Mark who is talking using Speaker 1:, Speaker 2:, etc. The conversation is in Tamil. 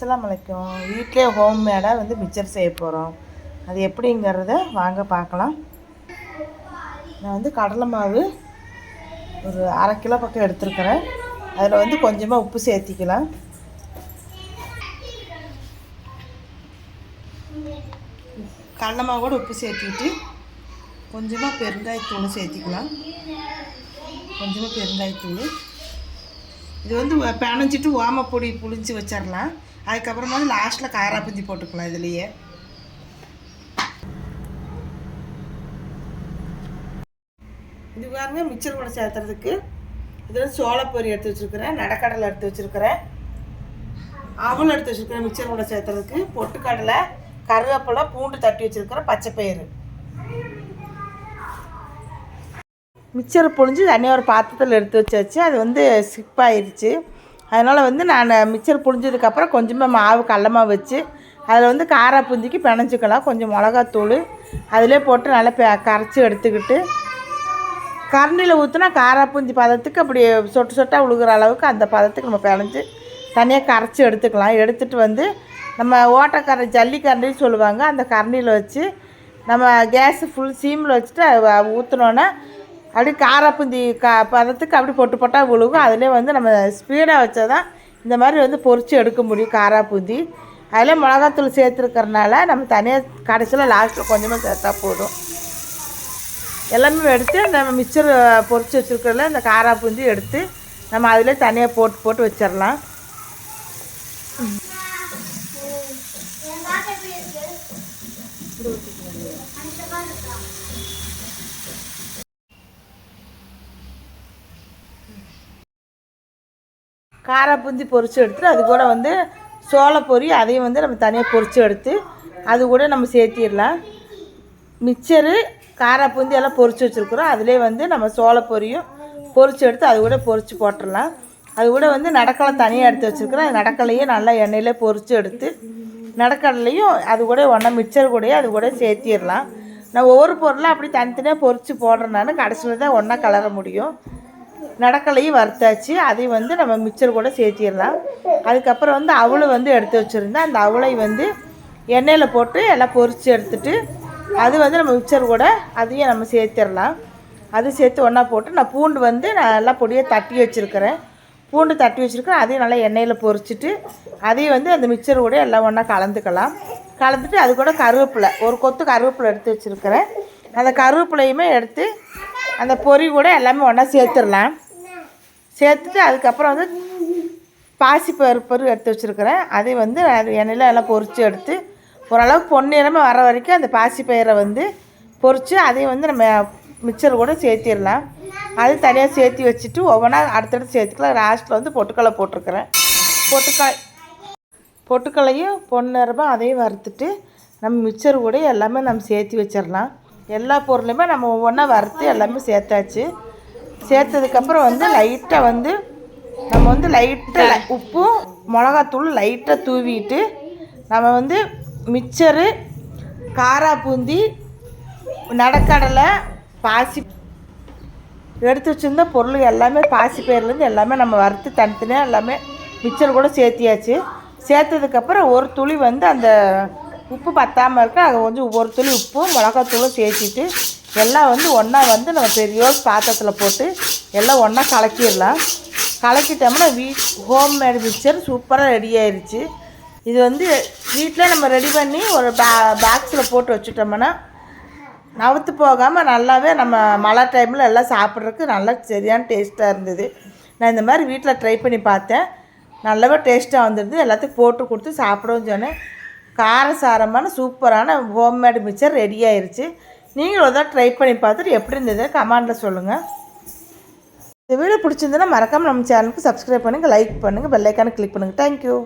Speaker 1: அஸ்ஸலாமு அலைக்கும். வீட்டிலே ஹோம்மேடாக வந்து மிக்சர் செய்ய போகிறோம். அது எப்படிங்கிறத வாங்க பார்க்கலாம். நான் வந்து கடலை மாவு ஒரு 1/2 கிலோ பக்கம் எடுத்துருக்கிறேன். அதில் வந்து கொஞ்சமாக உப்பு சேர்த்திக்கலாம். கடலை மாவோடு உப்பு சேர்த்திட்டு கொஞ்சமாக பெருங்காயத்தூள் சேர்த்திக்கலாம். கொஞ்சமாக பெருங்காயத்தூள். இது வந்து பிணைஞ்சிட்டு ஓமப்பொடி புளிஞ்சு வச்சிடலாம். அதுக்கப்புறமா லாஸ்ட்டில் காராப்பூந்தி போட்டுக்கலாம். இதுலேயே இது பாருங்க மிக்சர் கூட சேர்த்துறதுக்கு இதில் சோளப்பொரி எடுத்து வச்சுருக்கிறேன், நடக்கடலை எடுத்து வச்சுருக்கிறேன், அவல் எடுத்து வச்சுருக்கிறேன். மிக்சர் கூட சேர்த்துறதுக்கு பொட்டுக்கடலை, கருவேப்பிலை, பூண்டு தட்டி வச்சுருக்கிறேன், பச்சைப்பயிறு. மிக்சரை பொழிஞ்சு தனியாக ஒரு பாத்திரத்தில் எடுத்து வச்சாச்சு. அது வந்து ஸ்கிப் ஆயிடுச்சு. அதனால் வந்து நான் மிக்சர் புழிஞ்சதுக்கப்புறம் கொஞ்சமாக மாவு கடல மாவு வச்சு அதில் வந்து காராப்பூந்திக்கு பிணைஞ்சிக்கலாம். கொஞ்சம் மிளகாத்தூள் அதிலே போட்டு நல்லா கரைச்சி எடுத்துக்கிட்டு கரண்டியில் ஊற்றினா காராப்பூந்தி பதத்துக்கு அப்படி சொட்டு சொட்டாக உழுகிற அளவுக்கு அந்த பதத்துக்கு நம்ம பிணைஞ்சி தனியாக கரைச்சி எடுத்துக்கலாம். எடுத்துகிட்டு வந்து நம்ம ஓட்டக்கரை ஜல்லிக்கரண்டின்னு சொல்லுவாங்க, அந்த கரண்டியில் வச்சு நம்ம கேஸு ஃபுல் சீமில் வச்சுட்டு ஊற்றினோன்னா அப்படி காராப்பூந்தி பதத்துக்கு அப்படி பொட்டு பொட்டாக விழுகும். அதிலே வந்து நம்ம ஸ்பீடாக வச்சா தான் இந்த மாதிரி வந்து பொரித்து எடுக்க முடியும் காராப்பூந்தி. அதில் மிளகாத்தூள் சேர்த்துருக்கறனால நம்ம தனியாக கடைசியில் லாஸ்ட்டில் கொஞ்சமாக சேர்த்தா போதும். எல்லாமே எடுத்து நம்ம மிக்சர் பொரித்து வச்சுருக்கிறதுல இந்த காராப்பூந்தி எடுத்து நம்ம அதிலே தனியாக போட்டு வச்சிடலாம். காராப்பூந்தி பொரித்து எடுத்துட்டு அது கூட வந்து சோளப்பொரி அதையும் வந்து நம்ம தனியாக பொரித்து எடுத்து அது கூட நம்ம சேர்த்திடலாம். மிக்சரு காராப்பூந்தி எல்லாம் பொரித்து வச்சுருக்குறோம். அதிலே வந்து நம்ம சோளப்பொரியும் பொரித்து எடுத்து அது கூட பொரித்து போட்டுடலாம். அது கூட வந்து நடக்கலை தனியாக எடுத்து வச்சுருக்குறோம். அது நடக்கலையும் நல்லா எண்ணெயிலே பொரித்து எடுத்து நடக்கடலையும் அது கூட ஒன்றா மிக்சர் கூடயே அது கூட சேர்த்திடலாம். நான் ஒவ்வொரு பொருளும் அப்படி தனித்தனியாக பொரித்து போடுறேனால கடைசியில் தான் ஒன்றா கலர முடியும். நடக்கலையும் வறுத்தாச்சு, அதையும் வந்து நம்ம மிக்சர் கூட சேர்த்திடலாம். அதுக்கப்புறம் வந்து அவளை வந்து எடுத்து வச்சுருந்தேன். அந்த அவளை வந்து எண்ணெயில் போட்டு எல்லாம் பொரித்து எடுத்துட்டு அது வந்து நம்ம மிக்சர் கூட அதையும் நம்ம சேர்த்திடலாம். அது சேர்த்து ஒன்றா போட்டு நான் பூண்டு வந்து நான் நல்லா பொடியாக தட்டி வச்சுருக்கிறேன். பூண்டு தட்டி வச்சுருக்கிறேன். அதையும் நல்லா எண்ணெயில் பொரிச்சிட்டு அதையும் வந்து அந்த மிக்சர் கூட எல்லாம் ஒன்றா கலந்துக்கலாம். கலந்துட்டு அது கூட கருவேப்பிலை ஒரு கொத்து கருவேப்பிலை எடுத்து வச்சுருக்கிறேன். அந்த கருவேப்பிலையுமே எடுத்து அந்த பொரி கூட எல்லாமே ஒன்றா சேர்த்துடலாம். சேர்த்துட்டு அதுக்கப்புறம் வந்து பாசிப்பருப்பு எடுத்து வச்சுருக்கிறேன். அதை வந்து அது எண்ணெயில் எல்லாம் பொரித்து எடுத்து ஓரளவுக்கு பொன்னிறமாக வர வரைக்கும் அந்த பாசிப்பயிரை வந்து பொரித்து அதையும் வந்து நம்ம மிக்சர் கூட சேர்த்திடலாம். அது தனியாக சேர்த்தி வச்சுட்டு ஒவ்வொன்றா அடுத்தடுத்து சேர்த்துக்கலாம். லாஸ்ட்டில் வந்து பொட்டுக்கடலை போட்டிருக்கிறேன். பொட்டுக்கடலையும் பொன்னிறமாக அதையும் வறுத்துட்டு நம்ம மிக்சர் கூட எல்லாமே நம்ம சேர்த்தி வச்சிடலாம். எல்லா பொருளையுமே நம்ம ஒவ்வொன்றா வறுத்து எல்லாமே சேர்த்தாச்சு. சேர்த்ததுக்கப்புறம் வந்து லைட்டாக வந்து நம்ம வந்து லைட்டாக உப்பும் மிளகாத்தூள் லைட்டாக தூவிட்டு நம்ம வந்து மிக்சரு காராப்பூந்தி நடக்கடலை பாசி எடுத்து வச்சுருந்த பொருள் எல்லாமே பாசிப்பயிர்லேருந்து எல்லாமே நம்ம வறுத்து தனித்தனியாக எல்லாமே மிக்சர் கூட சேர்த்தியாச்சு. சேர்த்ததுக்கப்புறம் ஒரு துளி வந்து அந்த உப்பு பத்தாமல் இருக்க அது கொஞ்சம் ஒரு துளி உப்பும் மிளகாத்தூளும் சேர்த்திட்டு எல்லாம் வந்து ஒன்றா வந்து நம்ம பெரிய பாத்திரத்தில் போட்டு எல்லாம் ஒன்றா கலக்கிடலாம். கலக்கிட்டோம்னா ஹோம்மேடு மிக்சர் சூப்பராக ரெடி ஆயிடுச்சு. இது வந்து வீட்டில் நம்ம ரெடி பண்ணி ஒரு பாக்ஸில் போட்டு வச்சுட்டோம்னா நவுத்து போகாமல் நல்லாவே நம்ம மழை டைமில் எல்லாம் சாப்பிட்றதுக்கு நல்லா சரியான டேஸ்ட்டாக இருந்தது. நான் இந்த மாதிரி வீட்டில் ட்ரை பண்ணி பார்த்தேன். நல்லாவே டேஸ்ட்டாக வந்துடுது. எல்லாத்துக்கும் போட்டு கொடுத்து சாப்பிடவும் சொன்னேன். காரசாரமான சூப்பரான ஹோம்மேடு மிக்சர் ரெடி ஆயிடுச்சு. நீங்களும் ஒரு தான் ட்ரை பண்ணி பார்த்துட்டு எப்படி இருந்தது கமெண்டில் சொல்லுங்கள். இந்த வீடியோ பிடிச்சிருந்ததுன்னா மறக்காமல் நம்ம சேனலுக்கு சப்ஸ்கிரைப் பண்ணுங்கள், லைக் பண்ணுங்கள், பெல் ஐக்கானை கிளிக் பண்ணுங்கள். தேங்க்யூ.